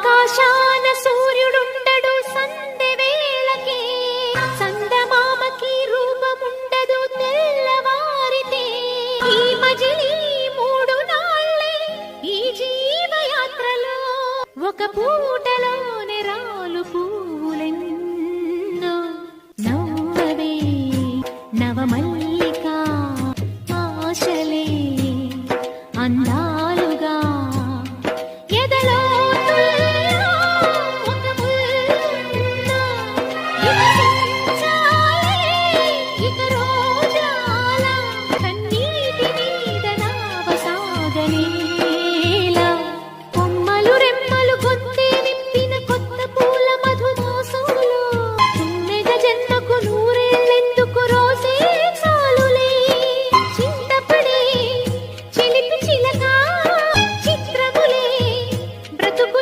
ఆకాశాన సూర్యుడుండడు సందె వేళకే, సందమామకి రూపముండదు తెల్లవారితే. ఈ మజిలీ 3 నాళ్ళే ఈ జీవయాత్రలో, ఒక పూటలోనే రాలు